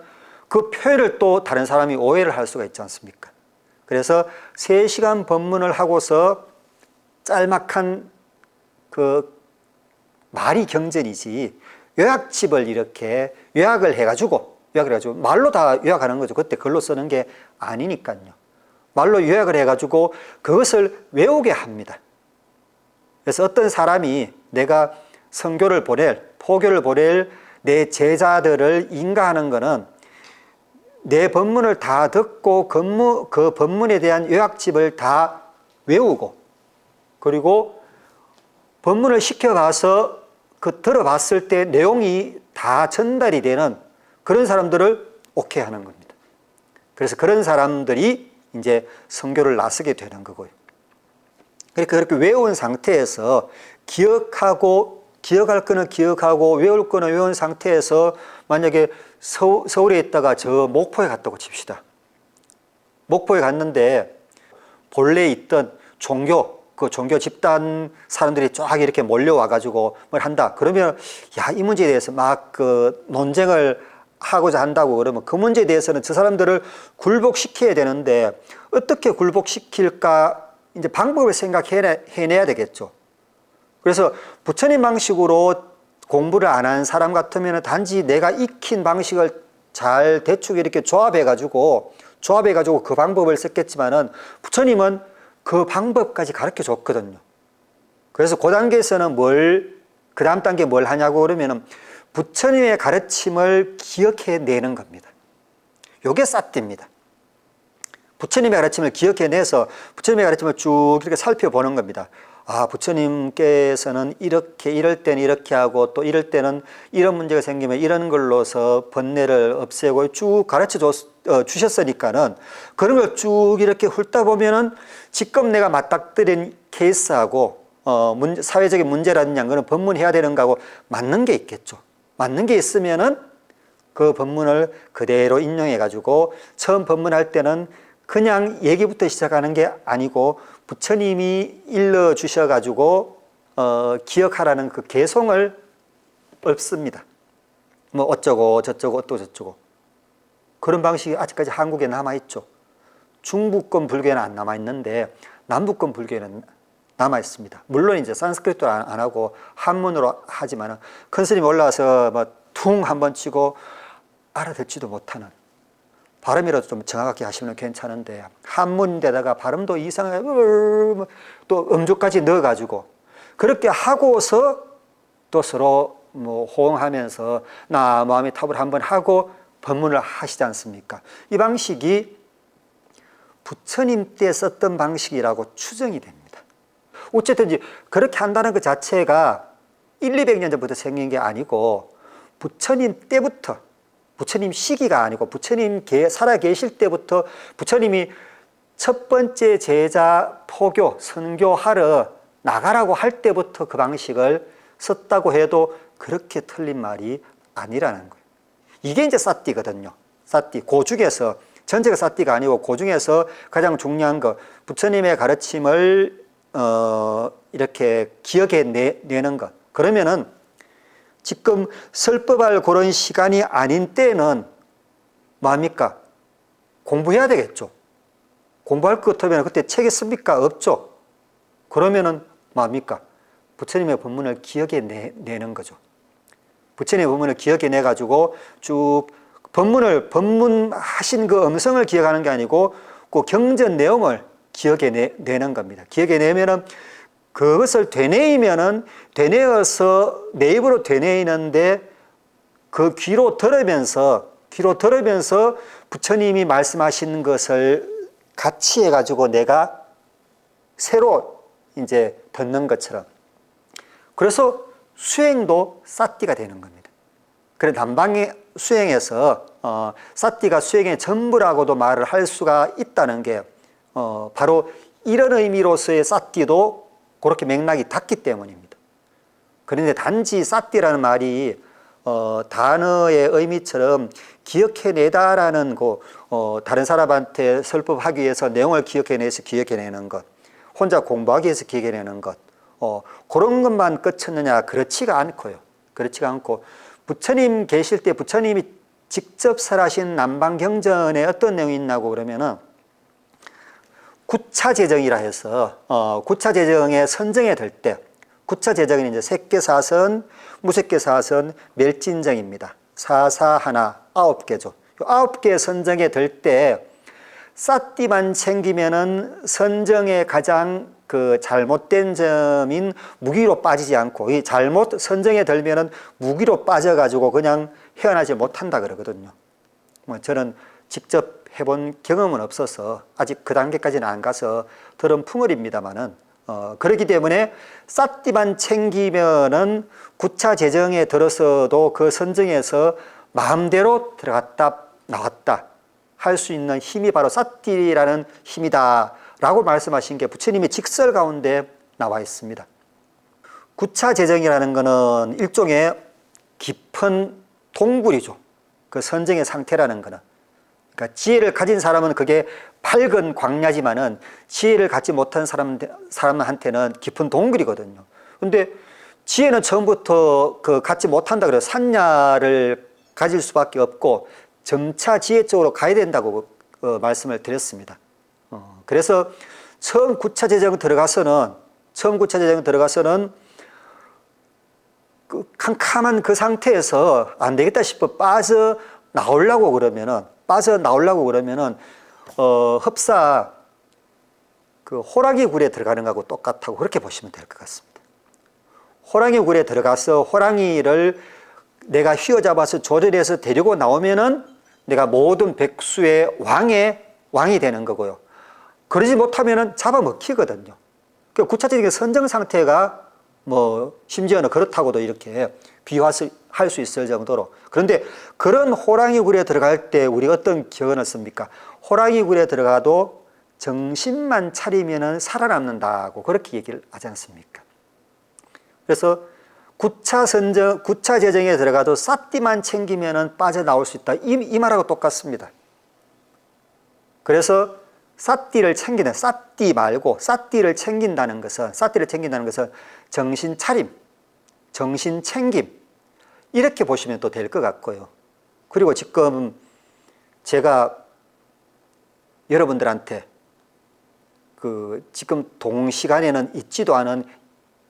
그 표현을 또 다른 사람이 오해를 할 수가 있지 않습니까? 그래서 3시간 법문을 하고서 짤막한 그 말이 경전이지 요약집을 이렇게 요약을 해가지고 말로 다 요약하는 거죠. 그때 글로 쓰는 게 아니니까요. 말로 요약을 해가지고 그것을 외우게 합니다. 그래서 어떤 사람이 내가 성교를 포교를 보낼 내 제자들을 인가하는 것은 내 법문을 다 듣고 그 법문에 대한 요약집을 다 외우고 그리고 법문을 시켜가서 들어봤을 때 내용이 다 전달이 되는 그런 사람들을 오케이 하는 겁니다. 그래서 그런 사람들이 이제 성교를 나서게 되는 거고요. 그러니까 그렇게 외운 상태에서 기억할 거는 기억하고 외울 거는 외운 상태에서 만약에 서울에 있다가 저 목포에 갔다고 칩시다. 목포에 갔는데 본래 있던 그 종교 집단 사람들이 쫙 이렇게 몰려와가지고 뭘 한다. 그러면 이 문제에 대해서 막 그 논쟁을 하고자 한다고 그러면 그 문제에 대해서는 저 사람들을 굴복시켜야 되는데 어떻게 굴복시킬까 이제 방법을 생각해내야 되겠죠. 그래서 부처님 방식으로 공부를 안 한 사람 같으면 단지 내가 익힌 방식을 잘 대충 이렇게 조합해가지고 그 방법을 썼겠지만은 부처님은 그 방법까지 가르쳐 줬거든요. 그래서 그 단계에서는 그 다음 단계 뭘 하냐고 그러면은 부처님의 가르침을 기억해내는 겁니다. 요게 사띠입니다. 부처님의 가르침을 기억해내서 부처님의 가르침을 쭉 이렇게 살펴보는 겁니다. 아, 부처님께서는 이렇게, 이럴 때는 이렇게 하고 또 이럴 때는 이런 문제가 생기면 이런 걸로서 번뇌를 없애고 쭉 가르쳐 주셨으니까는 그런 걸 쭉 이렇게 훑다 보면은 지금 내가 맞닥뜨린 케이스하고 사회적인 문제라든지 그런 법문해야 되는 거하고 맞는 게 있겠죠. 맞는 게 있으면은 그 법문을 그대로 인용해 가지고 처음 법문할 때는 그냥 얘기부터 시작하는 게 아니고 부처님이 일러 주셔 가지고 기억하라는 그 개송을 읊습니다. 뭐 어쩌고 저쩌고 어쩌고 저쩌고 그런 방식이 아직까지 한국에 남아 있죠. 중부권 불교에는 안 남아 있는데 남부권 불교에는 남아 있습니다. 물론 이제 산스크리트로 안 하고 한문으로 하지만은 큰 스님 올라와서 막 퉁 한번 치고 알아듣지도 못하는 발음이라도 좀 정확하게 하시면 괜찮은데 한문인데다가 발음도 이상하게 또 음조까지 넣어가지고 그렇게 하고서 또 서로 뭐 호응하면서 나무아미타불 한번 하고 법문을 하시지 않습니까? 이 방식이 부처님 때 썼던 방식이라고 추정이 됩니다. 어쨌든 그렇게 한다는 것 자체가 200년 전부터 생긴 게 아니고 부처님 때부터 부처님 시기가 아니고 부처님 살아 계실 때부터 부처님이 첫 번째 제자 포교, 선교하러 나가라고 할 때부터 그 방식을 썼다고 해도 그렇게 틀린 말이 아니라는 거예요. 이게 이제 사띠거든요. 사띠. 그 중에서 전체가 사띠가 아니고 그 중에서 가장 중요한 거 부처님의 가르침을 이렇게 기억해 내는 것. 그러면은 지금 설법할 그런 시간이 아닌 때는 뭡니까? 공부해야 되겠죠. 공부할 것 같으면 그때 책 있습니까? 없죠. 그러면은 뭡니까? 부처님의 법문을 기억해 내는 거죠. 부처님의 법문을 기억해 내 가지고 쭉 법문하신 그 음성을 기억하는 게 아니고 그 경전 내용을 기억해 내는 겁니다. 기억해 내면은 그것을 되뇌어서 내 입으로 되뇌이는데 그 귀로 들으면서 부처님이 말씀하신 것을 같이 해가지고 내가 새로 이제 듣는 것처럼. 그래서 수행도 사띠가 되는 겁니다. 그래 남방의 수행에서 사띠가 수행의 전부라고도 말을 할 수가 있다는 게 바로 이런 의미로서의 사띠도 그렇게 맥락이 닿기 때문입니다. 그런데 단지 사띠라는 말이 단어의 의미처럼 기억해내다라는 다른 사람한테 설법하기 위해서 내용을 기억해내서 기억해내는 것, 혼자 공부하기 위해서 기억해내는 것, 그런 것만 끝쳤느냐? 그렇지가 않고요. 그렇지가 않고 부처님 계실 때 부처님이 직접 설하신 남방경전에 어떤 내용이 있나고 그러면은 구차제정이라 해서 구차제정에 선정이 될 때 구차제정은 이제 색계사선, 무색계사선, 멸진정입니다. 사사하나 9개죠. 9개 선정에 될 때 사띠만 챙기면은 선정의 가장 그 잘못된 점인 무기로 빠지지 않고 이 잘못 선정에 들면은 무기로 빠져가지고 그냥 헤어나지 못한다 그러거든요. 뭐 저는 직접 해본 경험은 없어서 아직 그 단계까지는 안 가서 들은 풍월입니다만은 그렇기 때문에 사띠만 챙기면은 구차 재정에 들어서도 그 선정에서 마음대로 들어갔다 나왔다 할 수 있는 힘이 바로 사띠라는 힘이다라고 말씀하신 게 부처님의 직설 가운데 나와 있습니다. 구차 재정이라는 것은 일종의 깊은 동굴이죠. 그 선정의 상태라는 것은. 그러니까 지혜를 가진 사람은 그게 밝은 광야지만은 지혜를 갖지 못한 사람한테는 깊은 동굴이거든요. 근데 지혜는 처음부터 갖지 못한다 그래서 산야를 가질 수밖에 없고 점차 지혜 쪽으로 가야 된다고 말씀을 드렸습니다. 그래서 처음 구차 재정 들어가서는 그 캄캄한 그 상태에서 안 되겠다 싶어 빠져나오려고 그러면은 흡사 그 호랑이 굴에 들어가는 거하고 똑같다고 그렇게 보시면 될 것 같습니다. 호랑이 굴에 들어가서 호랑이를 내가 휘어잡아서 조절해서 데리고 나오면은 내가 모든 백수의 왕이 되는 거고요. 그러지 못하면은 잡아먹히거든요. 그 구체적인 선정 상태가 뭐 심지어는 그렇다고도 이렇게 비유할 수 있을 정도로. 그런데 그런 호랑이 굴에 들어갈 때 우리 어떤 교훈을 씁니까? 호랑이 굴에 들어가도 정신만 차리면은 살아남는다고 그렇게 얘기를 하지 않습니까? 그래서 구차 재정에 들어가도 쌌띠만 챙기면은 빠져나올 수 있다. 이 말하고 똑같습니다. 그래서 쌌띠를 챙기는, 쌌띠 말고 쌌띠를 챙긴다는 것은 정신 차림, 정신 챙김, 이렇게 보시면 또 될 것 같고요. 그리고 지금 제가 여러분들한테 지금 동시간에는 있지도 않은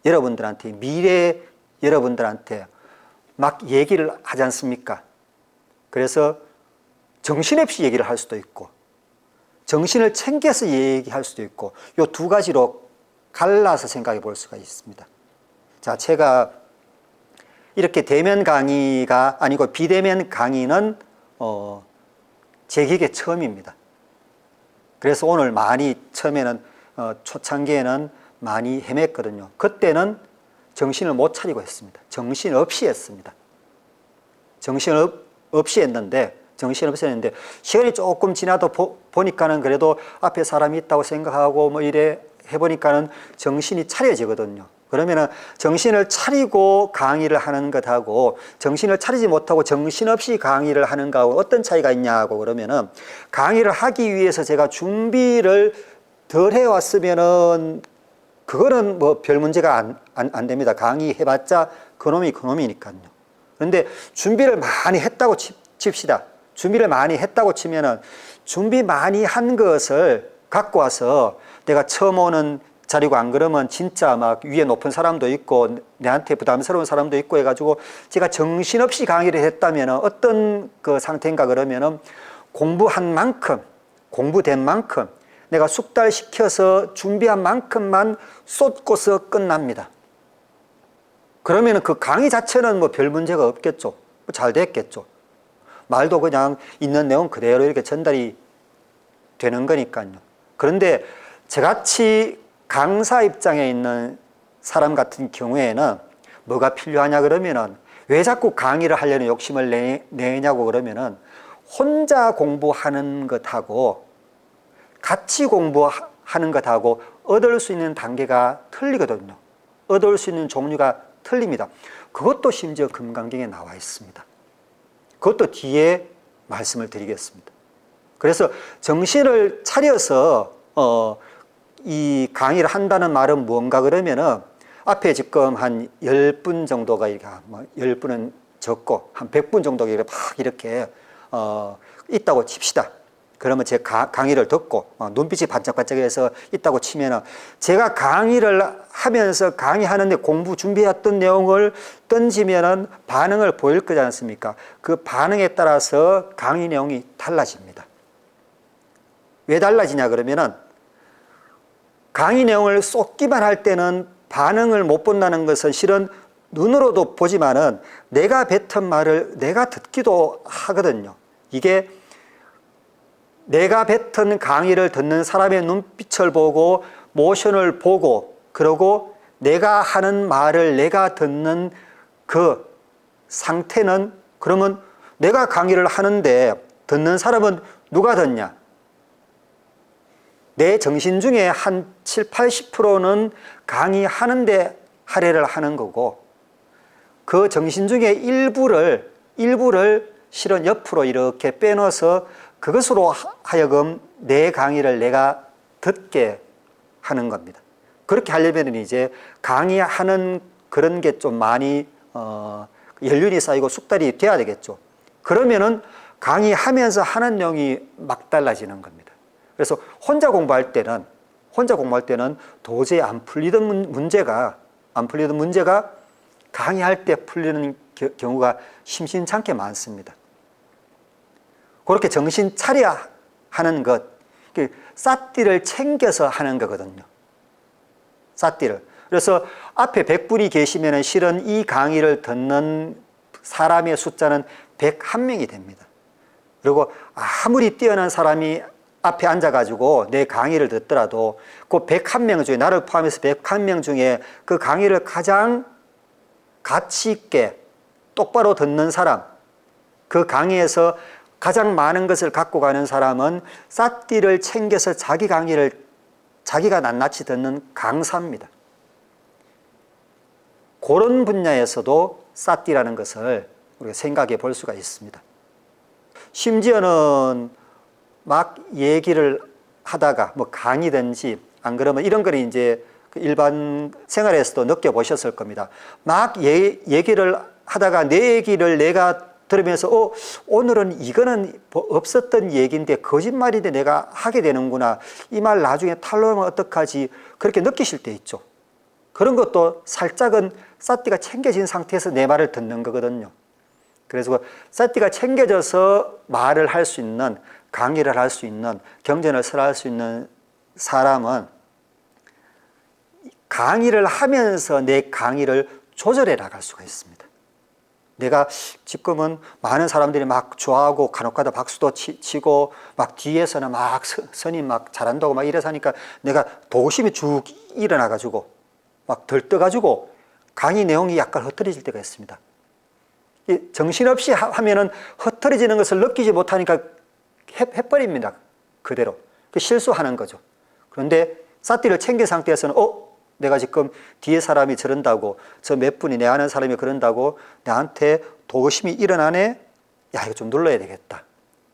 여러분들한테, 미래 여러분들한테 막 얘기를 하지 않습니까? 그래서 정신없이 얘기를 할 수도 있고, 정신을 챙겨서 얘기할 수도 있고, 이 두 가지로 갈라서 생각해 볼 수가 있습니다. 자, 제가 이렇게 대면 강의가 아니고 비대면 강의는 제 기획에 처음입니다. 그래서 오늘 많이 처음에는 초창기에는 많이 헤맸거든요. 그때는 정신을 못 차리고 했습니다. 정신없이 했습니다. 정신없이 했는데 시간이 조금 지나도 보니까는 그래도 앞에 사람이 있다고 생각하고 뭐 이래 해보니까는 정신이 차려지거든요. 그러면은 정신을 차리고 강의를 하는 것하고 정신을 차리지 못하고 정신없이 강의를 하는 거하고 어떤 차이가 있냐고 그러면은, 강의를 하기 위해서 제가 준비를 덜 해왔으면은 그거는 뭐 별 문제가 안 됩니다. 강의 해봤자 그놈이니까요. 그런데 준비를 많이 했다고 칩시다. 준비를 많이 했다고 치면은 준비 많이 한 것을 갖고 와서 내가 처음 오는 자리고, 안 그러면 진짜 막 위에 높은 사람도 있고 내한테 부담스러운 사람도 있고 해가지고 제가 정신없이 강의를 했다면 어떤 그 상태인가 그러면은 공부한 만큼, 공부된 만큼, 내가 숙달시켜서 준비한 만큼만 쏟고서 끝납니다. 그러면은 그 강의 자체는 뭐 별 문제가 없겠죠. 잘 됐겠죠. 말도 그냥 있는 내용 그대로 이렇게 전달이 되는 거니까요. 그런데 저같이 강사 입장에 있는 사람 같은 경우에는 뭐가 필요하냐 그러면은, 왜 자꾸 강의를 하려는 욕심을 내냐고 그러면은, 혼자 공부하는 것하고 같이 공부하는 것하고 얻을 수 있는 단계가 틀리거든요. 얻을 수 있는 종류가 틀립니다. 그것도 심지어 금강경에 나와 있습니다. 그것도 뒤에 말씀을 드리겠습니다. 그래서 정신을 차려서 이 강의를 한다는 말은 뭔가 그러면은, 앞에 지금 한 10분 정도가 이렇게, 뭐 10분은 적고 한 100분 정도가 이렇게 있다고 칩시다. 그러면 제 강의를 듣고 눈빛이 반짝반짝해서 있다고 치면은, 제가 강의를 하면서 강의하는데 공부 준비했던 내용을 던지면은 반응을 보일 거지 않습니까? 그 반응에 따라서 강의 내용이 달라집니다. 왜 달라지냐 그러면은, 강의 내용을 쏟기만 할 때는 반응을 못 본다는 것은 실은 눈으로도 보지만은 내가 뱉은 말을 내가 듣기도 하거든요. 이게 내가 뱉은 강의를 듣는 사람의 눈빛을 보고 모션을 보고, 그러고 내가 하는 말을 내가 듣는 그 상태는, 그러면 내가 강의를 하는데 듣는 사람은 누가 듣냐? 내 정신 중에 한 7, 80%는 강의하는데 할애를 하는 거고, 그 정신 중에 일부를 실은 옆으로 이렇게 빼놓아서 그것으로 하여금 내 강의를 내가 듣게 하는 겁니다. 그렇게 하려면 이제 강의하는 그런 게 좀 많이 연륜이 쌓이고 숙달이 돼야 되겠죠. 그러면은 강의하면서 하는 내용이 막 달라지는 겁니다. 그래서 혼자 공부할 때는 도저히 안 풀리던 문제가 강의할 때 풀리는 경우가 심심찮게 많습니다. 그렇게 정신 차려야 하는 것, 쌌띠를 챙겨서 하는 거거든요. 쌌띠를. 그래서 앞에 100분이 계시면 실은 이 강의를 듣는 사람의 숫자는 101명이 됩니다. 그리고 아무리 뛰어난 사람이 앞에 앉아가지고 내 강의를 듣더라도 그 101명 중에, 나를 포함해서 101명 중에 그 강의를 가장 가치 있게 똑바로 듣는 사람, 그 강의에서 가장 많은 것을 갖고 가는 사람은 쌌띠를 챙겨서 자기 강의를 자기가 낱낱이 듣는 강사입니다. 그런 분야에서도 쌌띠라는 것을 우리가 생각해 볼 수가 있습니다. 심지어는 막 얘기를 하다가 뭐 강의든지 안 그러면 이런 거를 이제 일반 생활에서도 느껴보셨을 겁니다. 막 얘기를 하다가 내 얘기를 내가 들으면서 오늘은 이거는 없었던 얘기인데 거짓말인데 내가 하게 되는구나. 이 말 나중에 탄로하면 어떡하지? 그렇게 느끼실 때 있죠. 그런 것도 살짝은 쌌띠가 챙겨진 상태에서 내 말을 듣는 거거든요. 그래서 쌌띠가 챙겨져서 말을 할 수 있는, 강의를 할 수 있는, 경전을 설할 수 있는 사람은 강의를 하면서 내 강의를 조절해 나갈 수가 있습니다. 내가 지금은 많은 사람들이 막 좋아하고 간혹가다 박수도 치고 막 뒤에서는 막 선임 막 잘한다고 막 이래서 하니까 내가 도심이 쭉 일어나가지고 막 들떠가지고 강의 내용이 약간 흩어질 때가 있습니다. 정신없이 하면은 흩어지는 것을 느끼지 못하니까 해버립니다. 그대로. 실수하는 거죠. 그런데 쌌띠를 챙긴 상태에서는 내가 지금 뒤에 사람이 저런다고, 저 몇 분이 내 아는 사람이 그런다고 나한테 도심이 일어나네? 야, 이거 좀 눌러야 되겠다.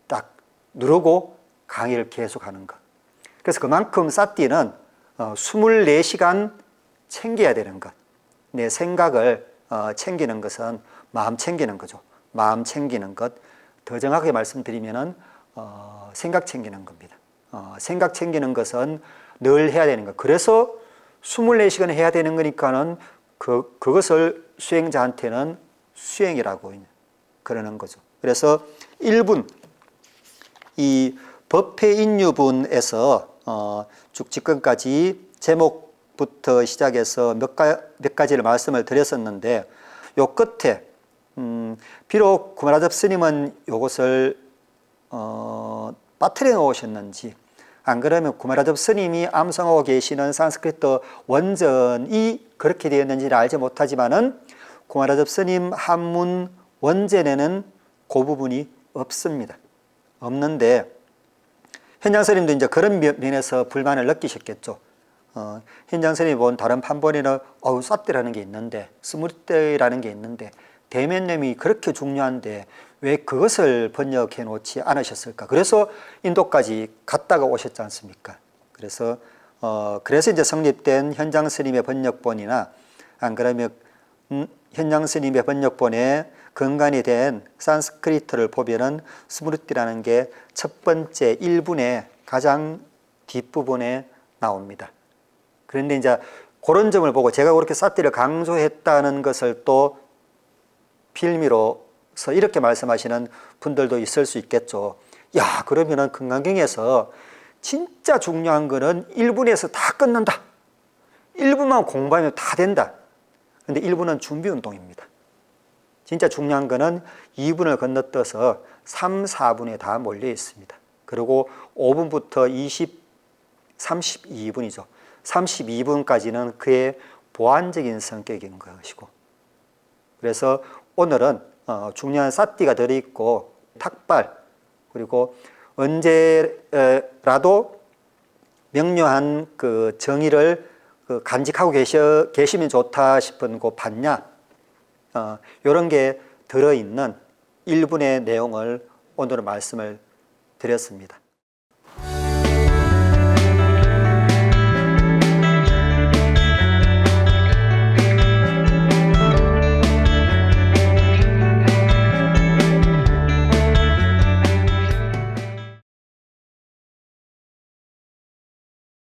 딱 누르고 강의를 계속하는 것. 그래서 그만큼 쌌띠는 24시간 챙겨야 되는 것. 내 생각을 챙기는 것은 마음 챙기는 거죠. 마음 챙기는 것. 더 정확하게 말씀드리면은 생각 챙기는 겁니다. 생각 챙기는 것은 늘 해야 되는 것. 그래서 24시간 해야 되는 거니까는 그것을 수행자한테는 수행이라고 그러는 거죠. 그래서 1분, 이 법회인유분에서 쭉 지금까지 제목부터 시작해서 몇 가지를 말씀을 드렸었는데, 요 끝에 비록 구마라잡 스님은 요것을 빠뜨려 놓으셨는지, 안 그러면 구마라잡 스님이 암송하고 계시는 산스크리트 원전이 그렇게 되었는지는 알지 못하지만은 구마라잡 스님 한문 원전에는 그 부분이 없습니다. 없는데 현장 스님도 이제 그런 면에서 불만을 느끼셨겠죠. 현장 스님이 본 다른 판본에는 쌌띠라는 게 있는데, 스무리떼라는 게 있는데 대면념이 그렇게 중요한데 왜 그것을 번역해 놓지 않으셨을까? 그래서 인도까지 갔다가 오셨지 않습니까? 그래서 이제 성립된 현장 스님의 번역본이나 안 그러면 현장 스님의 번역본에 근간이 된 산스크리트를 보면은 스무르띠라는 게 첫 번째 1분의 가장 뒷부분에 나옵니다. 그런데 이제 그런 점을 보고 제가 그렇게 쌌띠를 강조했다는 것을 또 빌미로서 이렇게 말씀하시는 분들도 있을 수 있겠죠. 야, 그러면은 금강경에서 진짜 중요한 거는 1분에서 다 끝난다. 1분만 공부하면 다 된다. 근데 1분은 준비 운동입니다. 진짜 중요한 거는 2분을 건너뛰어서 3, 4분에 다 몰려 있습니다. 그리고 5분부터 32분이죠. 32분까지는 그의 보완적인 성격인 것이고, 그래서 오늘은 중요한 쌌띠가 들어있고 탁발, 그리고 언제라도 명료한 그 정의를 간직하고 계시면 좋다 싶은 그 반야, 이런 게 들어있는 1분의 내용을 오늘 말씀을 드렸습니다.